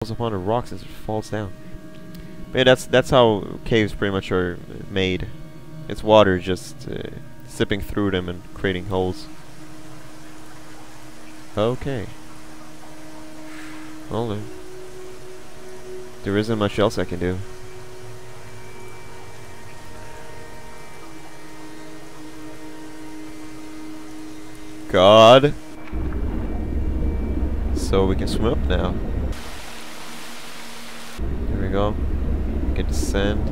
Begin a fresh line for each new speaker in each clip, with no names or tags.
upon the rocks as it falls down. But yeah, that's how caves pretty much are made. It's water just sipping through them and creating holes. Okay. Well then. There isn't much else I can do. God. So we can swim up now. There we go. We can descend.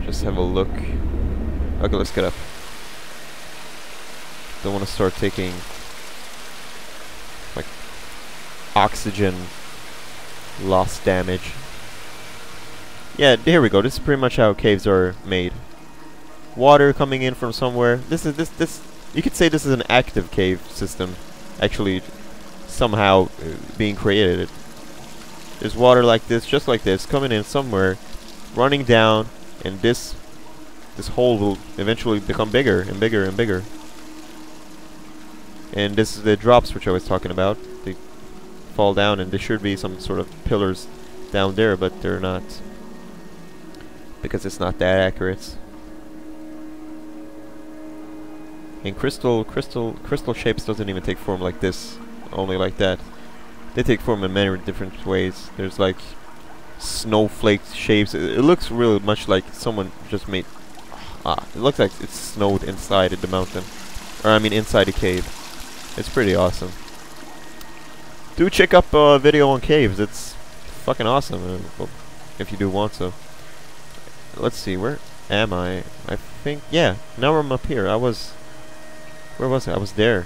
Just have a look. Okay, let's get up. Don't want to start taking like oxygen loss damage. Yeah, here we go. This is pretty much how caves are made. Water coming in from somewhere. This you could say this is an active cave system actually somehow being created. There's water like this, just like this, coming in somewhere, running down, and this hole will eventually become bigger and bigger and bigger. And this is the drops which I was talking about. They fall down, and there should be some sort of pillars down there, but they're not, because it's not that accurate. And crystal shapes doesn't even take form like this, only like that. They take form in many different ways. There's like snowflake shapes. It looks really much like someone just made. It looks like it's snowed inside the mountain, or I mean inside a cave. It's pretty awesome. Do check up a video on caves. It's fucking awesome. If you do want to. Let's see, where am I? I think, yeah. Now I'm up here. Where was I? I was there.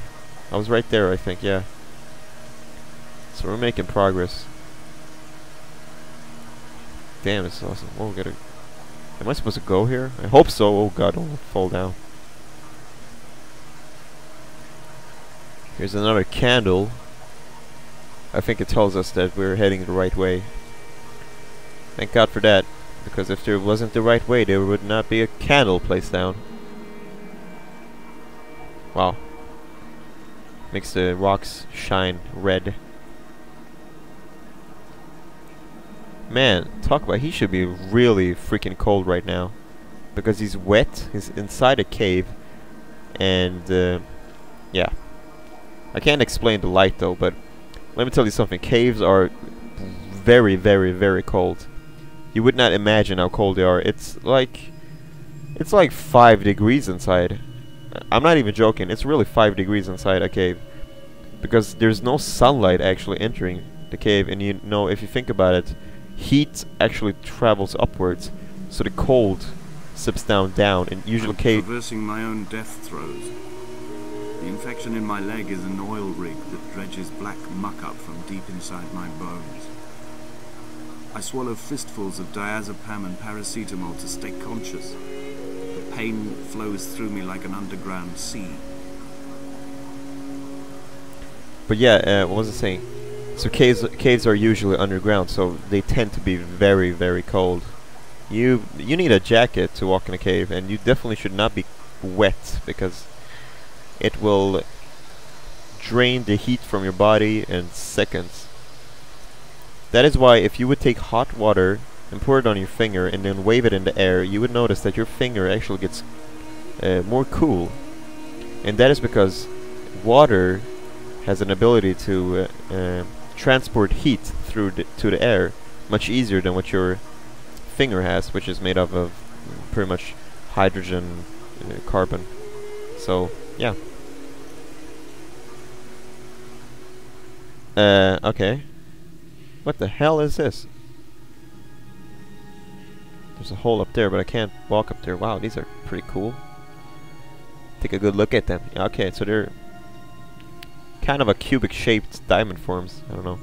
I was right there, I think, yeah. So we're making progress. Damn, it's awesome. Oh, we gotta... Am I supposed to go here? I hope so. Oh god, don't fall down. Here's another candle. I think it tells us that we're heading the right way. Thank God for that. Because if there wasn't the right way, there would not be a candle placed down. Wow. Makes the rocks shine red. Man, talk about, he should be really freaking cold right now. Because he's wet, he's inside a cave. And, yeah. I can't explain the light though, but let me tell you something. Caves are very, very, very cold. You would not imagine how cold they are. It's like 5 degrees inside. I'm not even joking. It's really 5 degrees inside a cave. Because there's no sunlight actually entering the cave. And you know, if you think about it, heat actually travels upwards. So the cold sips down, and usually cave...
traversing my own death throes. The infection in my leg is an oil rig that dredges black muck up from deep inside my bones. I swallow fistfuls of diazepam and paracetamol to stay conscious. The pain flows through me like an underground sea. But
yeah, what was I saying? So caves are usually underground, so they tend to be very, very cold. You need a jacket to walk in a cave, and you definitely should not be wet, because it will drain the heat from your body in seconds. That is why if you would take hot water and pour it on your finger and then wave it in the air, you would notice that your finger actually gets more cool. And that is because water has an ability to transport heat through to the air much easier than what your finger has, which is made up of pretty much hydrogen, carbon. So, yeah. Okay. What the hell is this? There's a hole up there, but I can't walk up there. Wow, these are pretty cool. Take a good look at them. Okay, so they're kind of a cubic-shaped diamond forms. I don't know.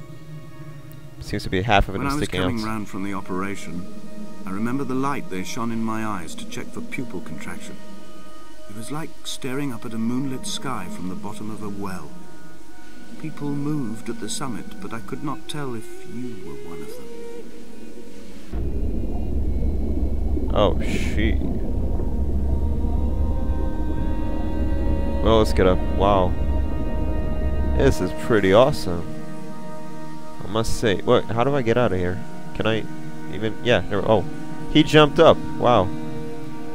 Seems to be half of it sticking out.
When I was coming round from the operation, I remember the light they shone in my eyes to check for pupil contraction. It was like staring up at a moonlit sky from the bottom of a well. People moved at the summit, but I could not tell if you were one of them.
Oh, shit. Well, let's get up. Wow. This is pretty awesome. I must say, what? How do I get out of here? Can I even? Yeah. There, oh, he jumped up. Wow.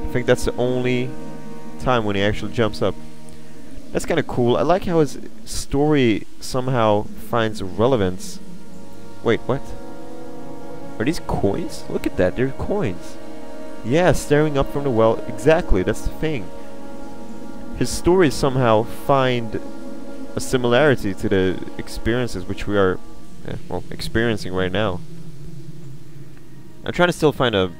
I think that's the only time when he actually jumps up. That's kind of cool. I like how his story somehow finds relevance. Wait, what? Are these coins? Look at that. They're coins. Yeah, staring up from the well. Exactly. That's the thing. His stories somehow find a similarity to the experiences which we are, well, experiencing right now. I'm trying to still find a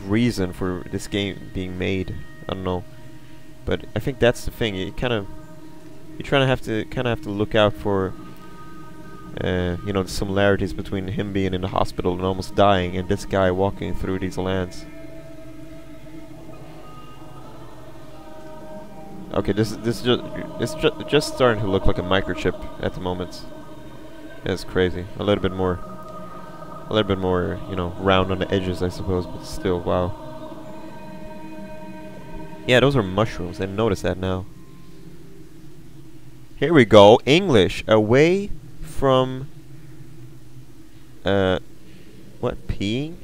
reason for this game being made. I don't know, but I think that's the thing. You kind of have to look out for, you know, the similarities between him being in the hospital and almost dying, and this guy walking through these lands. Okay, this just starting to look like a microchip at the moment. It's crazy. A little bit more, you know, round on the edges, I suppose, but still, wow. Yeah, those are mushrooms. I noticed that now. Here we go. English. Away from... what? Peeing?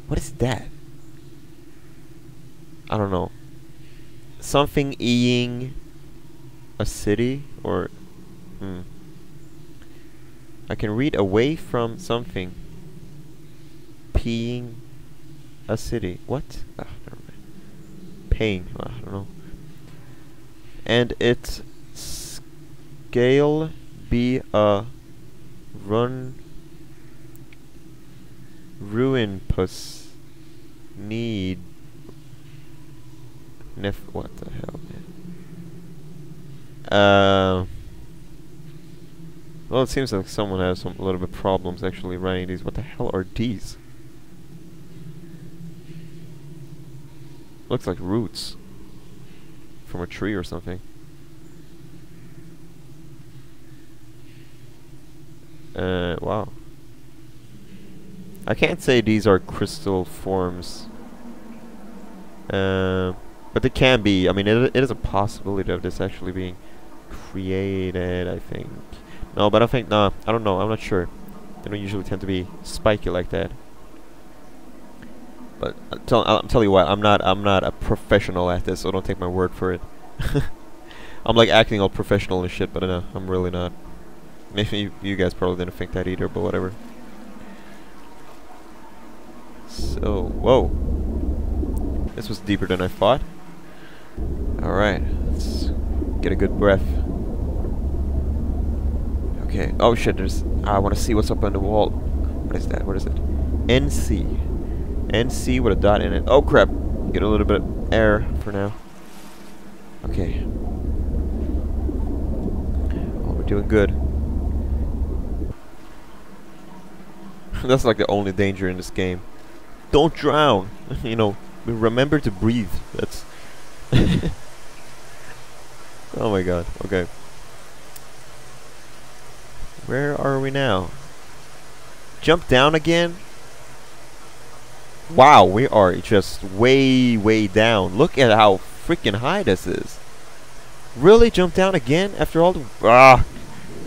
What is that? I don't know. Something eating a city? Or... I can read away from something. Peeing a city. What? Ah, never mind. Paying. I don't know. And it scale be a ruin puss need what the hell, man? Well, it seems like someone has a little bit problems actually writing these. What the hell are these? Looks like roots from a tree or something. Wow. I can't say these are crystal forms. But they can be. I mean, it is a possibility of this actually being created, I think. No, but I think, nah, I don't know. I'm not sure. They don't usually tend to be spiky like that. But I'm telling you what, I'm not a professional at this, so don't take my word for it. I'm like acting all professional and shit, but no, I'm really not. Maybe you guys probably didn't think that either, but whatever. So, whoa. This was deeper than I thought. Alright, let's get a good breath. Okay, oh shit, I want to see what's up on the wall. What is that? What is it? NC. NC with a dot in it. Oh crap! Get a little bit of air for now. Okay. Oh, we're doing good. That's like the only danger in this game. Don't drown! You know, remember to breathe. That's... Oh my god, okay. Where are we now? Jump down again? Wow, we are just way, way down. Look at how freaking high this is. Really? Jump down again? After all the... Ah!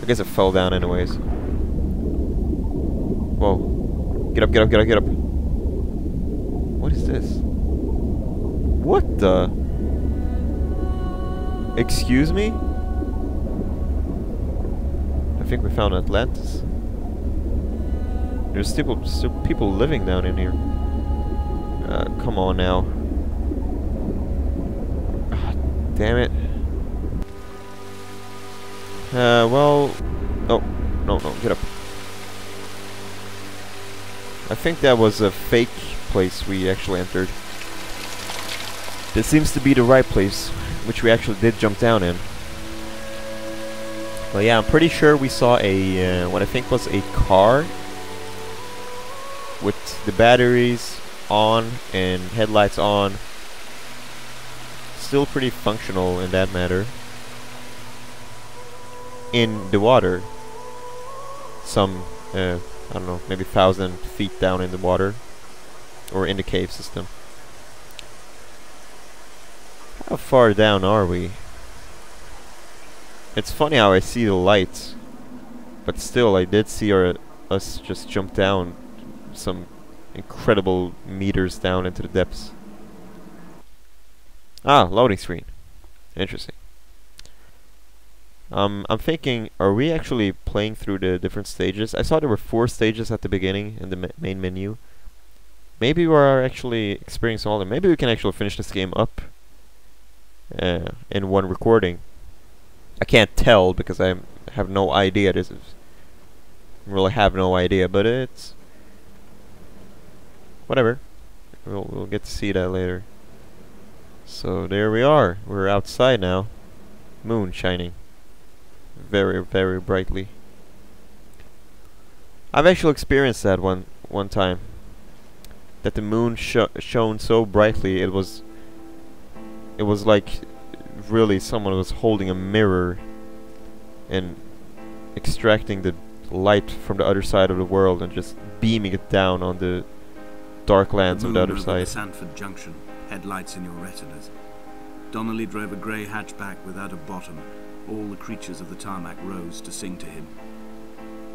I guess it fell down anyways. Whoa. Get up, get up, get up, get up. What is this? What the... Excuse me? I think we found Atlantis. There's still people living down in here. Come on now. Ah, damn it. Well... Oh, no, no, get up. I think that was a fake place we actually entered. This seems to be the right place, which we actually did jump down in. Well, yeah, I'm pretty sure we saw a, what I think was a car with the batteries on and headlights on. Still pretty functional in that matter. In the water. Some, I don't know, maybe 1,000 feet down in the water. Or in the cave system. How far down are we? It's funny how I see the lights But still, I did see us just jump down some incredible meters down into the depths. Ah, loading screen. Interesting. I'm thinking, are we actually playing through the different stages? I saw there were 4 stages at the beginning in the main menu. Maybe we are actually experiencing all of them. Maybe we can actually finish this game up in one recording. I can't tell because I have no idea. Really have no idea, but it's whatever. We'll get to see that later. So there we are. We're outside now. Moon shining very, very brightly. I've actually experienced that one time. That the moon shone so brightly, it was like really someone was holding a mirror and extracting the light from the other side of the world and just beaming it down on the dark lands of the other side.
The Sandford Junction, headlights in your retinas. Donnelly drove a grey hatchback without a bottom. All the creatures of the tarmac rose to sing to him.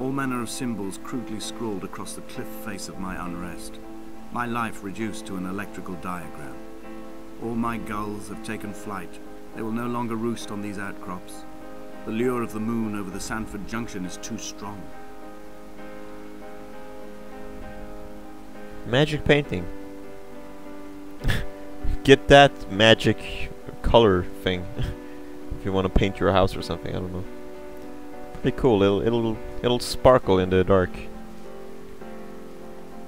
All manner of symbols crudely scrawled across the cliff face of my unrest. My life reduced to an electrical diagram. All my gulls have taken flight. They will no longer roost on these outcrops. The lure of the moon over the Sandford Junction is too strong.
Magic painting. Get that magic color thing if you want to paint your house or something. I don't know. Pretty cool. It'll sparkle in the dark.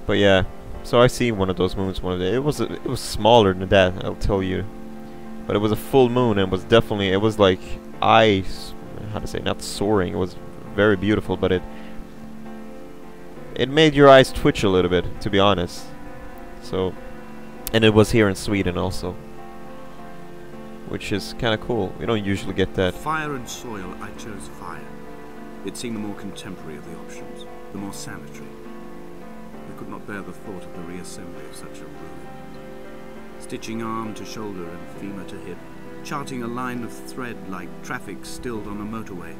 But yeah. So I see one of those moons one day. It was smaller than that, I'll tell you. But it was a full moon, and it was like eyes, how to say, not soaring. It was very beautiful, but it made your eyes twitch a little bit, to be honest. So, and it was here in Sweden also, which is kind of cool. We don't usually get that.
Fire and soil, I chose fire. It seemed the more contemporary of the options, the more sanitary. I could not bear the thought of the reassembly of such a ruin. Stitching arm to shoulder and femur to hip, charting a line of thread like traffic stilled on a motorway,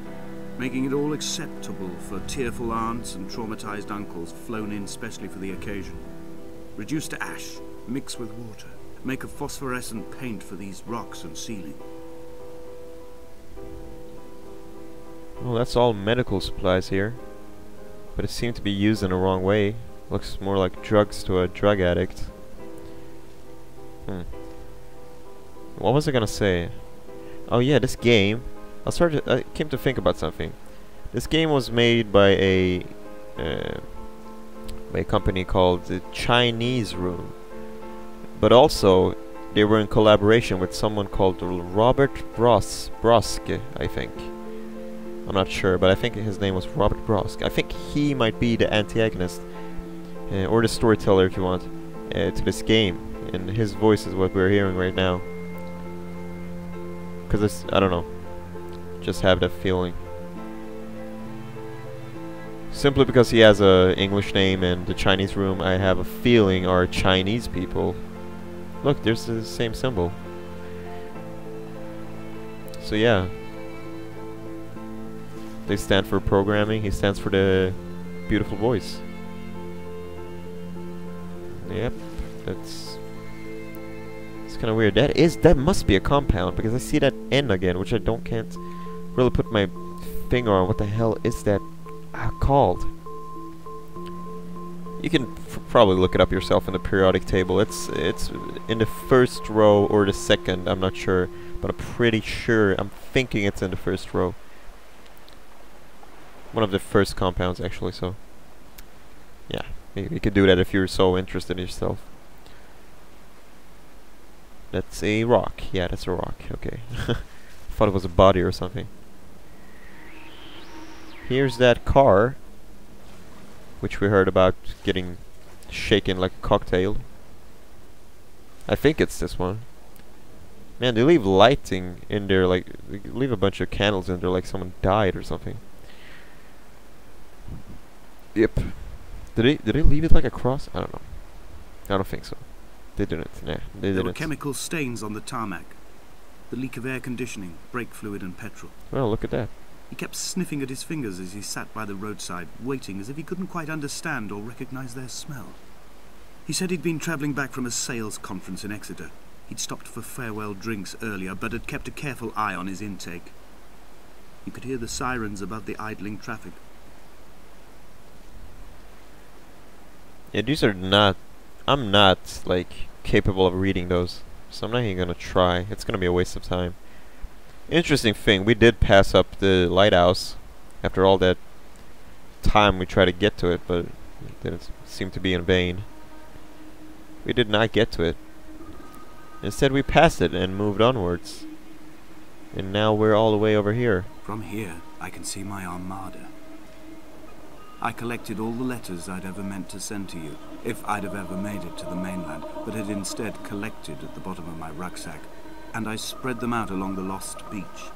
making it all acceptable for tearful aunts and traumatized uncles flown in specially for the occasion. Reduce to ash, mix with water, make a phosphorescent paint for these rocks and ceiling.
Well, that's all medical supplies here, but it seemed to be used in the wrong way. Looks more like drugs to a drug addict. What was I gonna say? Oh yeah, this game. I came to think about something. This game was made by a company called the Chinese Room, but also they were in collaboration with someone called Robert Brosk, I think. I'm not sure, but I think his name was Robert Brosk. I think he might be the antagonist. Or the storyteller if you want, to this game, and his voice is what we're hearing right now. Because I don't know, just have that feeling. Simply because he has a English name and the Chinese Room, I have a feeling are Chinese people. Look, there's the same symbol. So yeah, they stand for programming. He stands for the beautiful voice. Yep, it's kind of weird. That must be a compound because I see that N again, which I can't really put my finger on. What the hell is that called? You can probably look it up yourself in the periodic table. It's in the first row or the second. I'm not sure, but I'm pretty sure. I'm thinking it's in the first row. One of the first compounds, actually. So, yeah. You could do that if you're so interested in yourself. That's a rock. Yeah, that's a rock. Okay. Thought it was a body or something. Here's that car, which we heard about getting shaken like a cocktail. I think it's this one. Man, they leave lighting in there, like they leave a bunch of candles in there like someone died or something. Yep. Did they leave it like a cross? I don't know. I don't think so. They didn't. Nah, they didn't.
There were chemical stains on the tarmac. The leak of air conditioning, brake fluid and petrol.
Well, look at that.
He kept sniffing at his fingers as he sat by the roadside, waiting as if he couldn't quite understand or recognize their smell. He said he'd been travelling back from a sales conference in Exeter. He'd stopped for farewell drinks earlier, but had kept a careful eye on his intake. You could hear the sirens above the idling traffic.
Yeah, these are not... I'm not, like, capable of reading those. So I'm not even gonna try. It's gonna be a waste of time. Interesting thing, we did pass up the lighthouse after all that time we tried to get to it, but it didn't seem to be in vain. We did not get to it. Instead we passed it and moved onwards. And now we're all the way over here.
From here, I can see my armada. I collected all the letters I'd ever meant to send to you, if I'd have ever made it to the mainland, but had instead collected at the bottom of my rucksack, and I spread them out along the lost beach.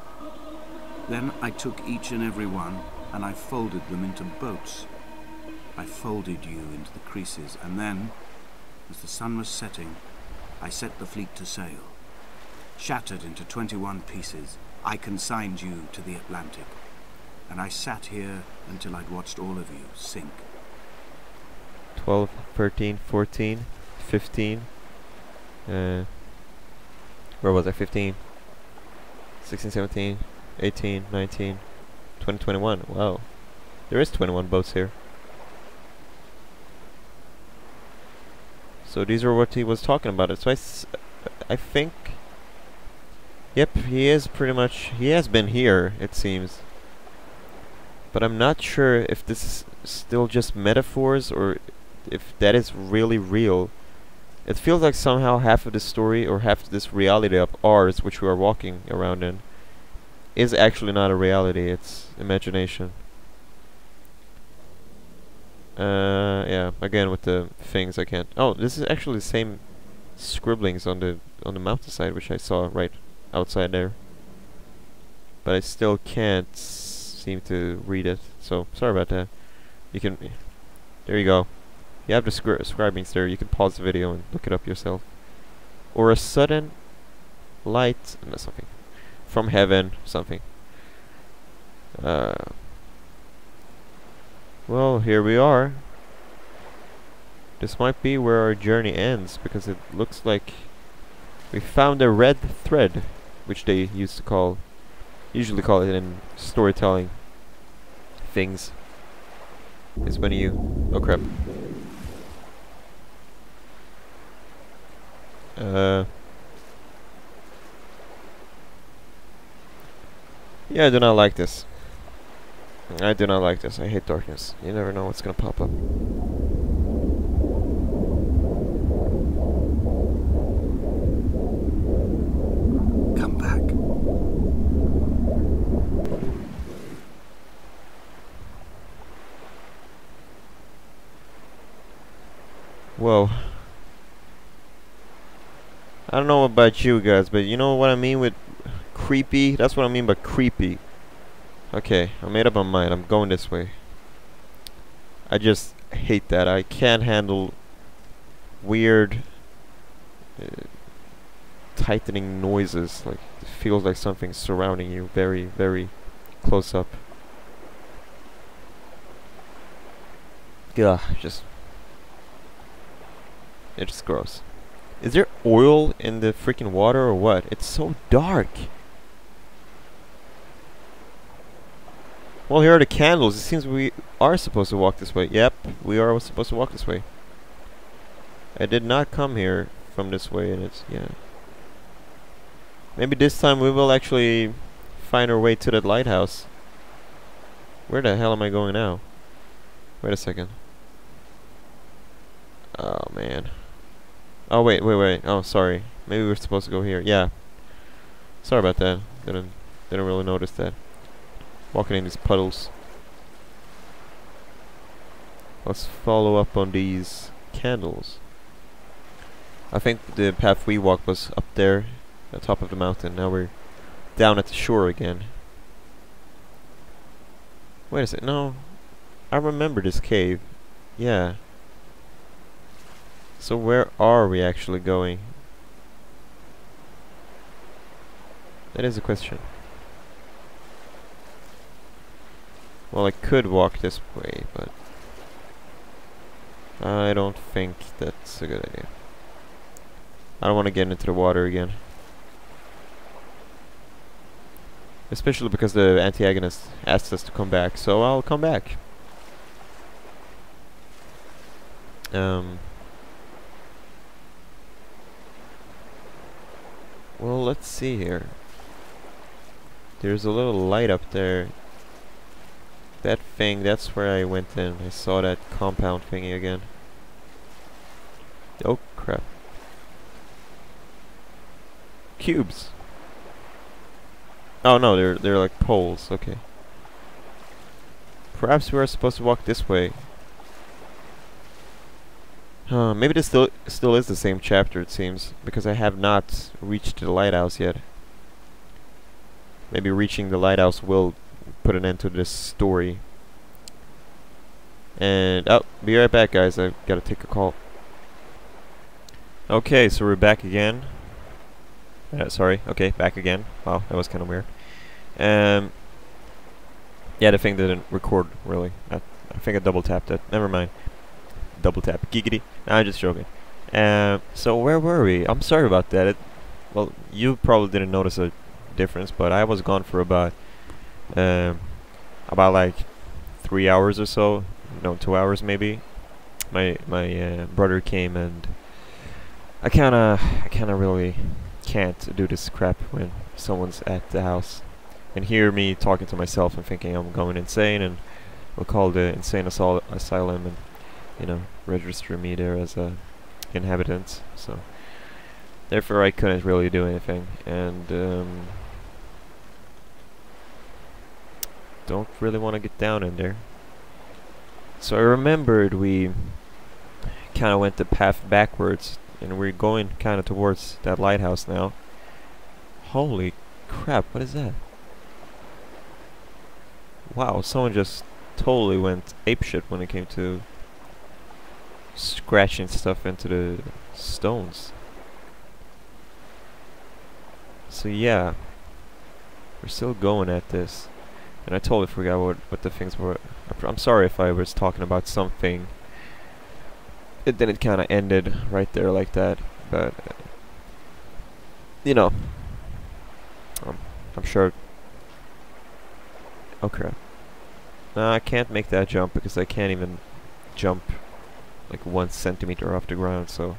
Then I took each and every one, and I folded them into boats. I folded you into the creases, and then, as the sun was setting, I set the fleet to sail. Shattered into 21 pieces, I consigned you to the Atlantic, and I sat here until I'd watched all of you sink.
12, 13, 14, 15. Where was I? 15, 16, 17, 18, 19, 20, 21. Wow. There is 21 boats here. So these are what he was talking about. So I think... Yep, he is pretty much... He has been here, it seems. But I'm not sure if this is still just metaphors or if that is really real. It feels like somehow half of the story or half of this reality of ours, which we are walking around in, is actually not a reality. It's imagination. Yeah. Again with the things I can't. Oh, this is actually the same scribblings on the mountainside, which I saw right outside there. But I still can't seem to read it. So sorry about that. You can. There you go. You have the scribings there. You can pause the video and look it up yourself. Or a sudden light, no, something from heaven, something. Well, here we are. This might be where our journey ends, because it looks like we found a red thread, which they usually call it in storytelling things. Is when you... Oh crap. Yeah, I do not like this. I do not like this. I hate darkness. You never know what's gonna pop up.
Come back.
Whoa. I don't know about you guys, but you know what I mean with creepy? That's what I mean by creepy. Okay, I made up my mind. I'm going this way. I just hate that. I can't handle weird tightening noises. Like, it feels like something's surrounding you very, very close up. Ugh, it's just gross. Is there oil in the freaking water or what? It's so dark. Well, here are the candles. It seems we are supposed to walk this way. Yep, we are supposed to walk this way. I did not come here from this way, and it's... yeah. Maybe this time we will actually find our way to that lighthouse. Where the hell am I going now? Wait a second. Oh, man. Oh, wait. Oh, sorry. Maybe we're supposed to go here. Yeah. Sorry about that. Didn't really notice that. Walking in these puddles. Let's follow up on these candles. I think the path we walked was up there at the top of the mountain. Now we're down at the shore again. Wait a second. No. I remember this cave. Yeah. So where are we actually going? That is a question. Well, I could walk this way, but I don't think that's a good idea. I don't want to get into the water again. Especially because the antagonist asked us to come back, so I'll come back. Well, let's see here. There's a little light up there. That thing, that's where I went in. I saw that compound thingy again. Oh, crap. Cubes. Oh no, they're like poles. Okay. Perhaps we are supposed to walk this way. Maybe this still is the same chapter, it seems, because I have not reached the lighthouse yet. Maybe reaching the lighthouse will put an end to this story. And oh, be right back, guys. I've got to take a call. Okay, so we're back again. Sorry. Okay, back again. Wow, that was kind of weird. Yeah, the thing didn't record really. I think I double tapped it. Never mind. Double tap. Giggity. Nah, I'm just joking. So where were we? I'm sorry about that. Well, you probably didn't notice a difference, but I was gone for about like 3 hours or so. No, 2 hours maybe. My brother came, and I kinda really can't do this crap when someone's at the house and hear me talking to myself and thinking I'm going insane, and we'll call the insane asylum and, you know, register me there as a inhabitant. So therefore I couldn't really do anything, and don't really want to get down in there. So I remembered we kind of went the path backwards, and we're going kind of towards that lighthouse now. Holy crap, what is that? Wow, someone just totally went apeshit when it came to scratching stuff into the stones. So yeah, we're still going at this. And I totally forgot what the things were. I'm sorry if I was talking about something. Then it kind of ended right there like that. But, you know, I'm sure. Oh crap. No, I can't make that jump because I can't even jump like 1 centimeter off the ground, so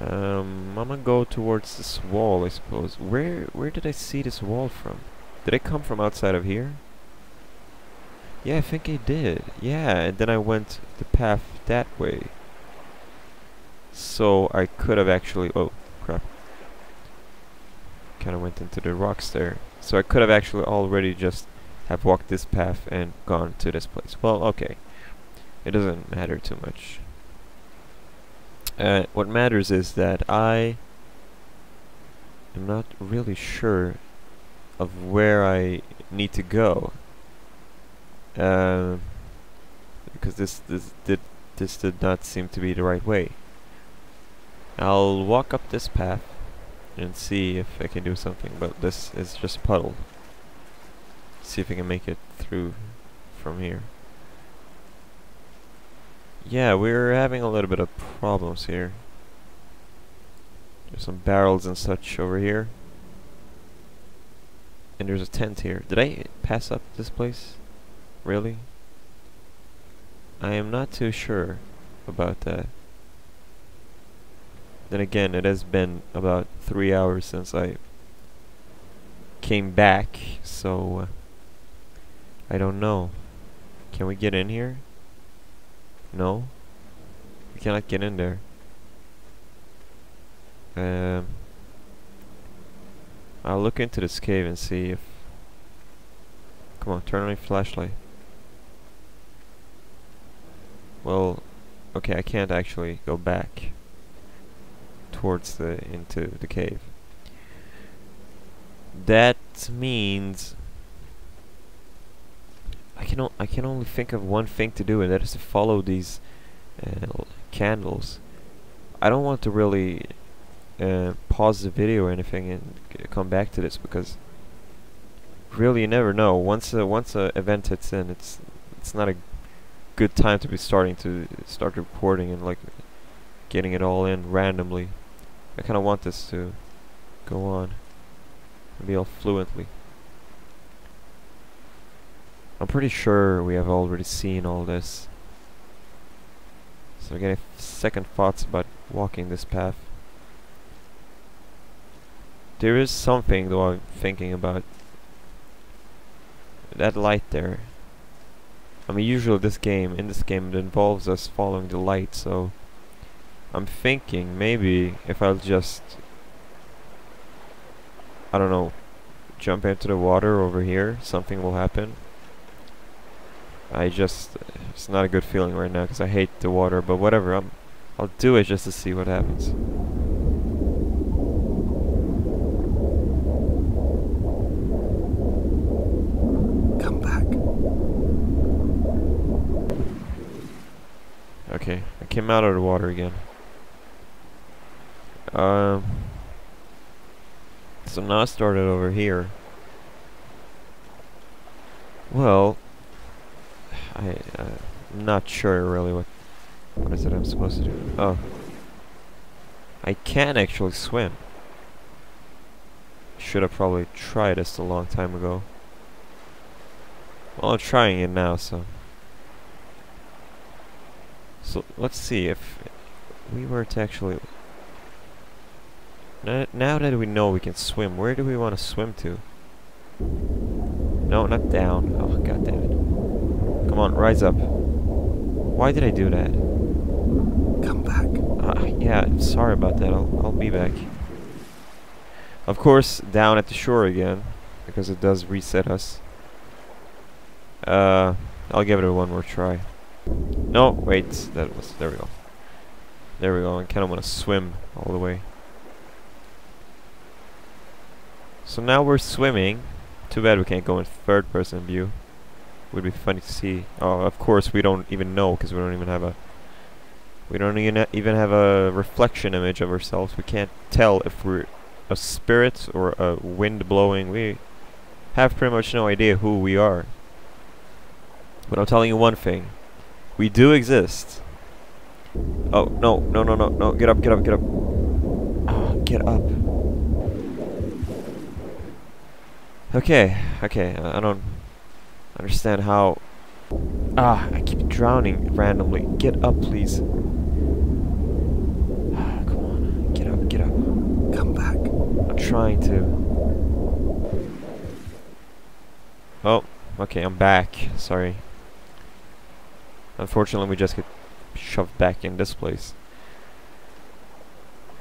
I'm gonna go towards this wall, I suppose. Where did I see this wall from? Did it come from outside of here? Yeah, I think I did. Yeah, and then I went the path that way. So I could have actually... Oh, crap. Kind of went into the rocks there. So I could have actually already just have walked this path and gone to this place. Well, okay. It doesn't matter too much. What matters is that I am not really sure of where I need to go, because this did not seem to be the right way. I'll walk up this path and see if I can do something, but this is just a puddle. See if I can make it through from here. Yeah, we're having a little bit of problems here. There's some barrels and such over here. And there's a tent here. Did I pass up this place? Really? I am not too sure about that. Then again, it has been about 3 hours since I came back, so I don't know. Can we get in here? No? We cannot get in there. I'll look into this cave and see if... Come on, turn on your flashlight. Well, okay, I can't actually go back towards into the cave. That means I can only think of one thing to do, and that is to follow these candles. I don't want to really pause the video or anything and come back to this, because really, you never know. Once a event hits in, it's not a good time to be start recording and like getting it all in randomly. I kind of want this to go on and be all fluently. I'm pretty sure we have already seen all this, so I'm getting second thoughts about walking this path. There is something though I'm thinking about. That light there. I mean, usually in this game it involves us following the light, so I'm thinking maybe if I'll just, I don't know, jump into the water over here, something will happen. It's not a good feeling right now because I hate the water, but whatever, I'll do it just to see what happens.
Come back.
Okay, I came out of the water again. So now I started over here. Well, I'm not sure really what is it I'm supposed to do. Oh, I can actually swim. Should have probably tried this a long time ago. Well, I'm trying it now, so let's see if we were to actually. Now that we know we can swim, where do we want to swim to? No, not down. Oh, god damn it. Come on, rise up. Why did I do that?
Come back.
Yeah, sorry about that. I'll be back. Of course, down at the shore again, because it does reset us. I'll give it one more try. No, wait, there we go. There we go, I kinda wanna swim all the way. So now we're swimming. Too bad we can't go in third person view. Would be funny to see. Oh, of course we don't even know because we don't even have a reflection image of ourselves. We can't tell if we're a spirit or a wind blowing. We have pretty much no idea who we are. But I'm telling you one thing. We do exist. Oh, no, no, no, no, no. Get up, get up, get up. Oh, get up. Okay, okay. I don't understand how. I keep drowning randomly. Get up, please. Come on. Get up, get up.
Come back.
I'm trying to. Oh, okay, I'm back. Sorry. Unfortunately, we just get shoved back in this place.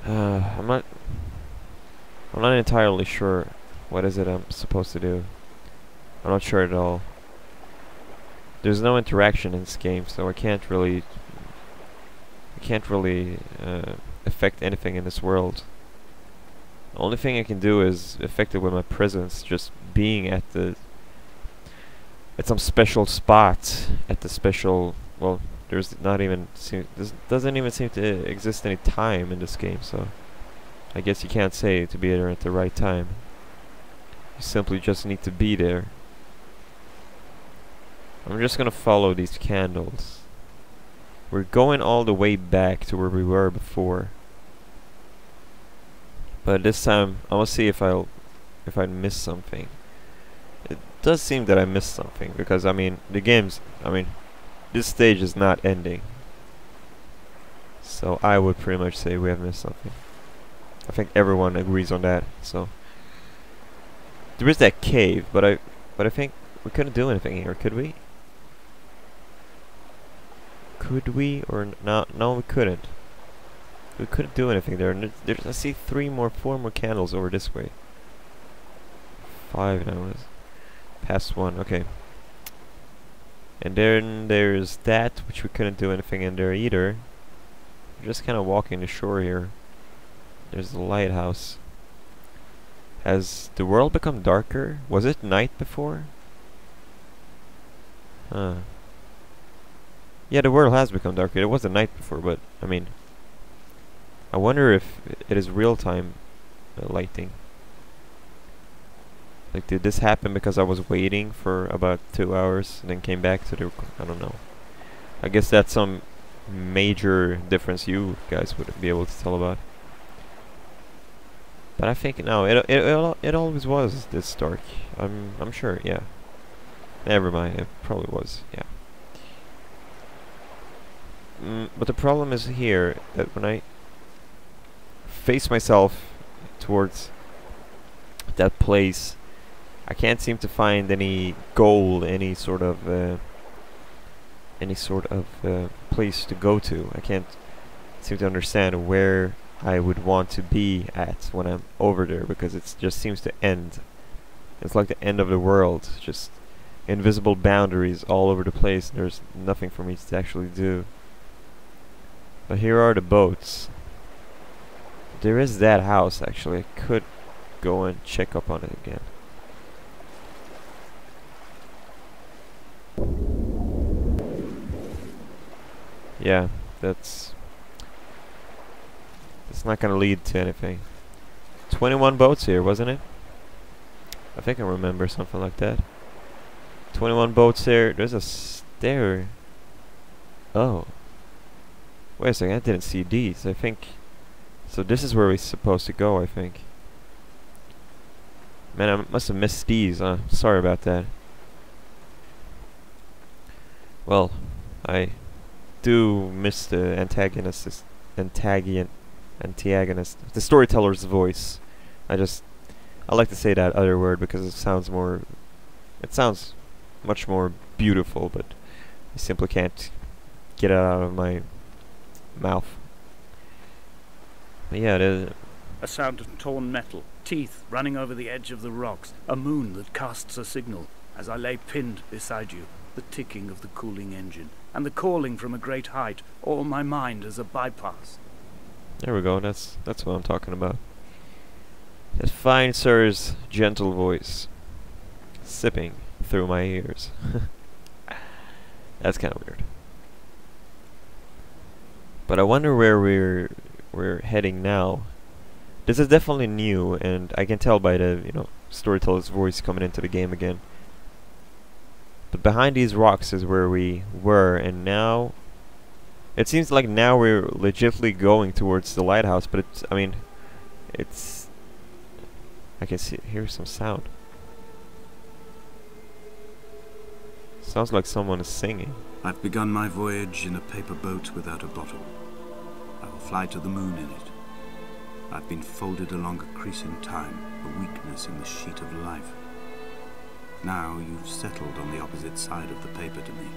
I'm not entirely sure what is it I'm supposed to do. I'm not sure at all. There's no interaction in this game, so I can't really affect anything in this world. The only thing I can do is affect it with my presence, just being at some special spot at the special. Well, there's not even doesn't even seem to exist any time in this game, so I guess you can't say to be there at the right time. You simply just need to be there. I'm just gonna follow these candles. We're going all the way back to where we were before, but this time I will see if I miss something. It does seem that I missed something because this stage is not ending, so I would pretty much say we have missed something. I think everyone agrees on that. So there is that cave, but I think we couldn't do anything here, could we? Could we or not? No, we couldn't. We couldn't do anything there. And I see four more candles over this way. 5 now. Past 1. Okay. And then there's that, which we couldn't do anything in there either. We're just kind of walking the shore here. There's the lighthouse. Has the world become darker? Was it night before? Huh. Yeah, the world has become darker. It was the night before, but I mean, I wonder if it is real-time lighting. Like, did this happen because I was waiting for about 2 hours and then came back to the... I don't know. I guess that's some major difference you guys would be able to tell about. But I think no, it always was this dark. I'm sure. Yeah. Never mind. It probably was. Yeah. But the problem is here that when I face myself towards that place, I can't seem to find any goal, any sort of place to go to. I can't seem to understand where I would want to be at when I'm over there, because it just seems to end. It's like the end of the world, just invisible boundaries all over the place. There's nothing for me to actually do. But here are the boats. There is that house, actually. I could go and check up on it again. Yeah, that's not gonna lead to anything. 21 boats here, wasn't it? I think I remember something like that. 21 boats here. There's a stair. Oh. Wait a second, I didn't see these. I think... So this is where we're supposed to go, I think. Man, I must have missed these. Sorry about that. Well, I do miss the antagonist, the storyteller's voice. I like to say that other word because it sounds much more beautiful, but I simply can't get it out of my mouth. But yeah, it is.
A sound of torn metal, teeth running over the edge of the rocks, a moon that casts a signal as I lay pinned beside you, the ticking of the cooling engine, and the calling from a great height, all my mind as a bypass.
There we go, that's what I'm talking about. That fine sir's gentle voice sipping through my ears. That's kind of weird. But I wonder where we're heading now. This is definitely new, and I can tell by the storyteller's voice coming into the game again. But behind these rocks is where we were, and now it seems like now we're legitimately going towards the lighthouse. But I can hear some sound. Sounds like someone is singing.
I've begun my voyage in a paper boat without a bottom. I will fly to the moon in it. I've been folded along a crease in time, a weakness in the sheet of life. Now you've settled on the opposite side of the paper to me.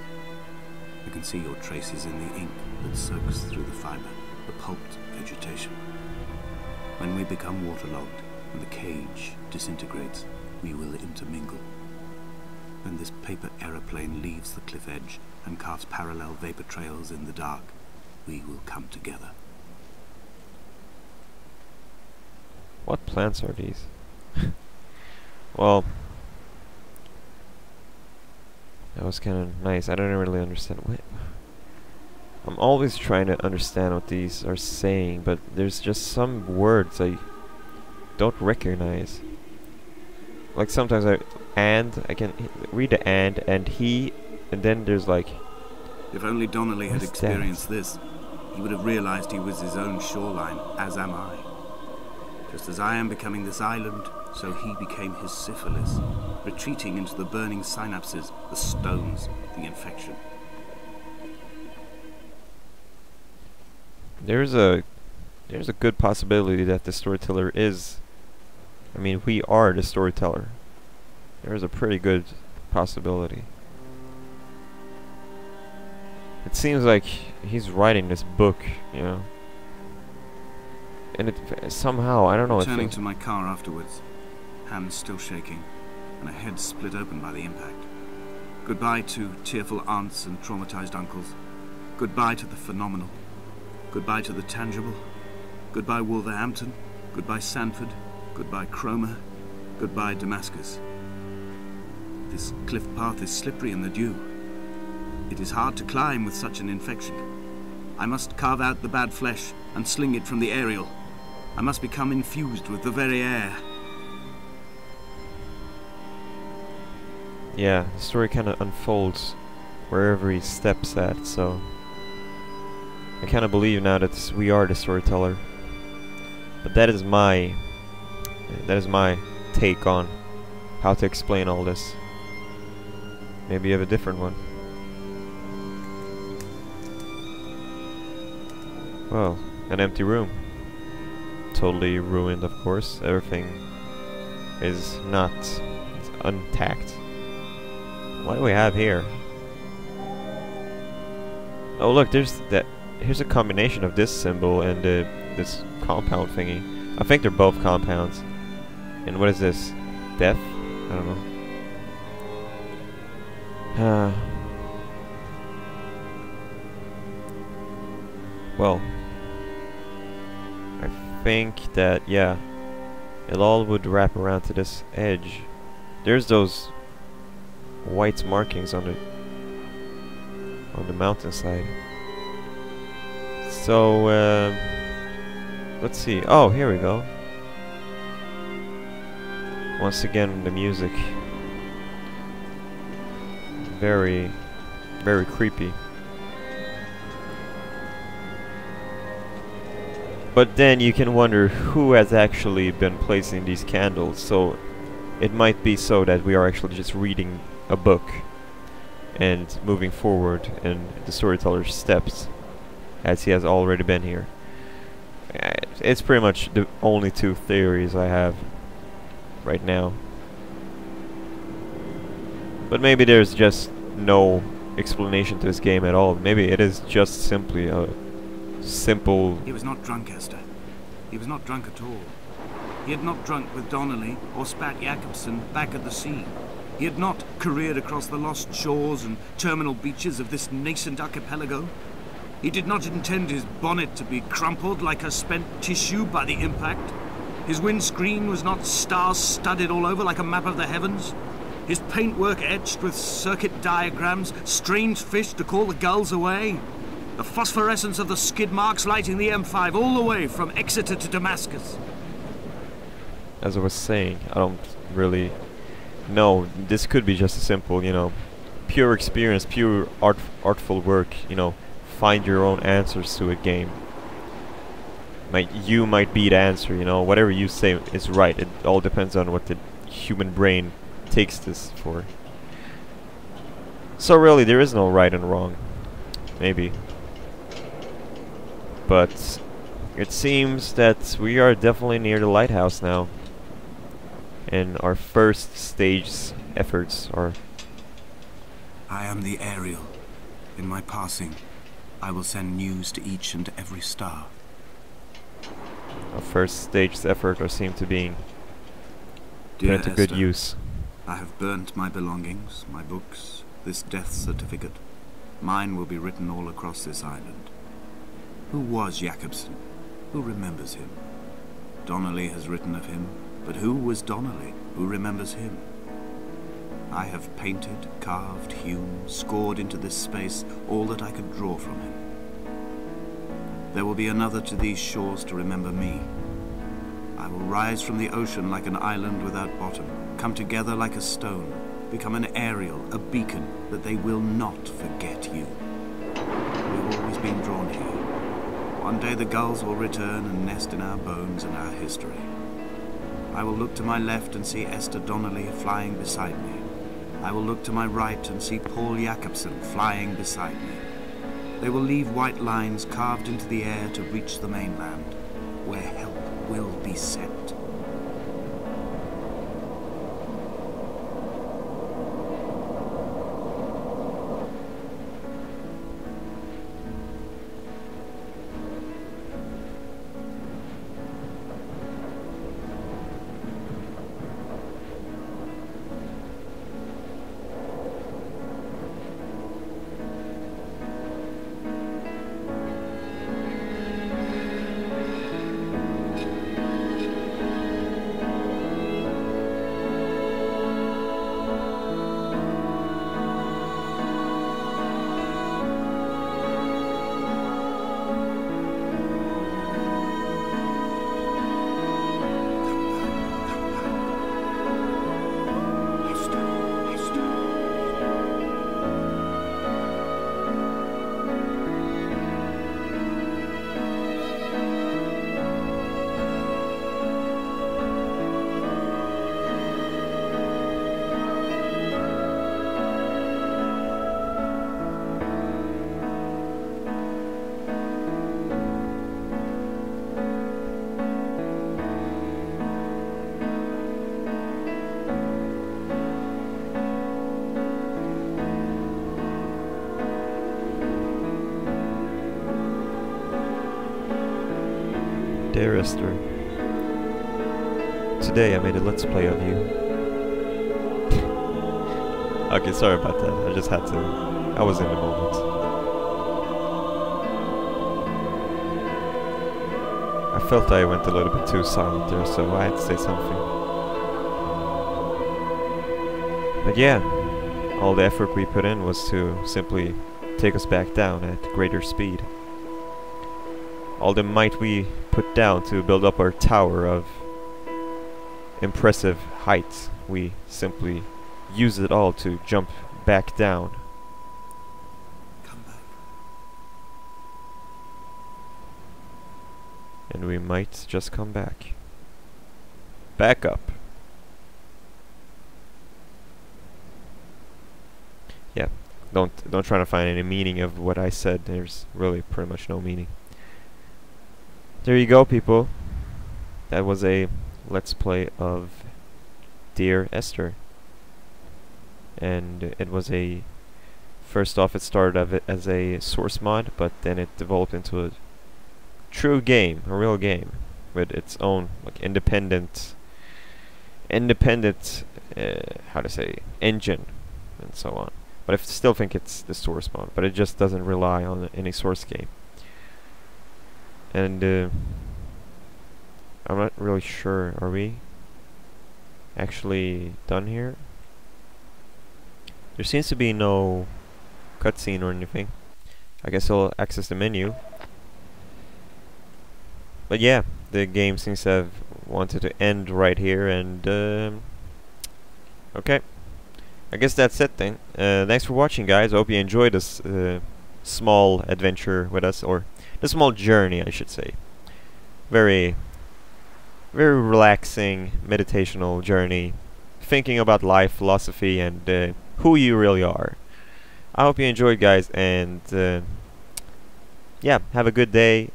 I can see your traces in the ink that soaks through the fiber, the pulped vegetation. When we become waterlogged and the cage disintegrates, we will intermingle. When this paper aeroplane leaves the cliff edge and carves parallel vapor trails in the dark, we will come together.
What plants are these? Well, that was kind of nice. I don't really understand. What? I'm always trying to understand what these are saying, but there's just some words I don't recognize. Like sometimes I can read the and he, and then there's like...
If only Donnelly had experienced this, he would have realized he was his own shoreline, as am I. Just as I am becoming this island, so he became his syphilis, retreating into the burning synapses, the stones, the infection.
There's a good possibility that the storyteller is... I mean, we are the storyteller. There's a pretty good possibility. It seems like he's writing this book, you know. And it somehow, I don't know.
Returning to my car afterwards, hands still shaking, and a head split open by the impact. Goodbye to tearful aunts and traumatized uncles. Goodbye to the phenomenal. Goodbye to the tangible. Goodbye Wolverhampton. Goodbye Sanford. Goodbye Cromer. Goodbye Damascus. This cliff path is slippery in the dew. It is hard to climb with such an infection. I must carve out the bad flesh and sling it from the aerial. I must become infused with the very air.
yeah, the story kind of unfolds wherever he steps at, so I kind of believe now that we are the storyteller. But that is my take on how to explain all this. Maybe you have a different one. Well, an empty room. Totally ruined, of course. Everything is not, it's untacked. What do we have here? Oh look, here's a combination of this symbol and this compound thingy. I think they're both compounds. And what is this? Death? I don't know. Well, I think that, yeah, it all would wrap around to this edge. There's those white markings on the mountainside. So, let's see. Oh, here we go. Once again, the music. Very, very creepy. But then you can wonder who has actually been placing these candles. So it might be so that we are actually just reading a book and moving forward in the storyteller's steps, as he has already been here. It's pretty much the only two theories I have right now. But maybe there's just no explanation to this game at all. Maybe it is just simply a simple...
He was not drunk, Esther. He was not drunk at all. He had not drunk with Donnelly or spat Jakobsen back at the sea. He had not careered across the lost shores and terminal beaches of this nascent archipelago. He did not intend his bonnet to be crumpled like a spent tissue by the impact. His windscreen was not star-studded all over like a map of the heavens. His paintwork etched with circuit diagrams, strange fish to call the gulls away. The phosphorescence of the skid marks lighting the M5 all the way from Exeter to Damascus.
As I was saying, I don't really know. This could be just a simple, you know, pure experience, pure artful work, you know, find your own answers to a game. You might be the answer, you know, whatever you say is right. It all depends on what the human brain takes this for. So really, there is no right and wrong. Maybe. But it seems that we are definitely near the lighthouse now. And our first stage efforts are...
I am the Ariel. In my passing, I will send news to each and every star.
Our first stage's effort are seem to being put
Dear
into good
Esther,
use.
I have burnt my belongings, my books, this death certificate. Mine will be written all across this island. Who was Jakobsen? Who remembers him? Donnelly has written of him, but who was Donnelly? Who remembers him? I have painted, carved, hewn, scored into this space all that I could draw from him. There will be another to these shores to remember me. I will rise from the ocean like an island without bottom, come together like a stone, become an Ariel, a beacon, that they will not forget you. We've always been drawn here. One day the gulls will return and nest in our bones and our history. I will look to my left and see Esther Donnelly flying beside me. I will look to my right and see Paul Jakobsen flying beside me. They will leave white lines carved into the air to reach the mainland, where help will be sent.
Dear Esther, today I made a let's play of you. Okay, sorry about that. I just had to. I was in the moment. I felt I went a little bit too silent there, so I had to say something. But yeah, all the effort we put in was to simply take us back down at greater speed. All the might we put down to build up our tower of impressive heights, we simply use it all to jump back down.
Come back.
And we might just come back. Back up. Yeah, don't try to find any meaning of what I said. There's really pretty much no meaning. There you go, people. That was a let's play of Dear Esther. And it was a... First off, it started as a source mod, but then it developed into a true game, a real game, with its own like independent, how to say, engine, and so on. But I still think it's the source mod, but it just doesn't rely on any source game. And I'm not really sure. Are we actually done here? There seems to be no cutscene or anything. I guess I'll access the menu. But yeah, the game seems to have wanted to end right here, and okay. I guess that's it then. Thanks for watching, guys. I hope you enjoyed this small adventure with us, or the small journey, I should say. Very relaxing, meditational journey, thinking about life, philosophy, and who you really are. I hope you enjoyed, guys, and yeah, have a good day.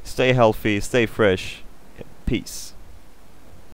Stay healthy, stay fresh. Peace.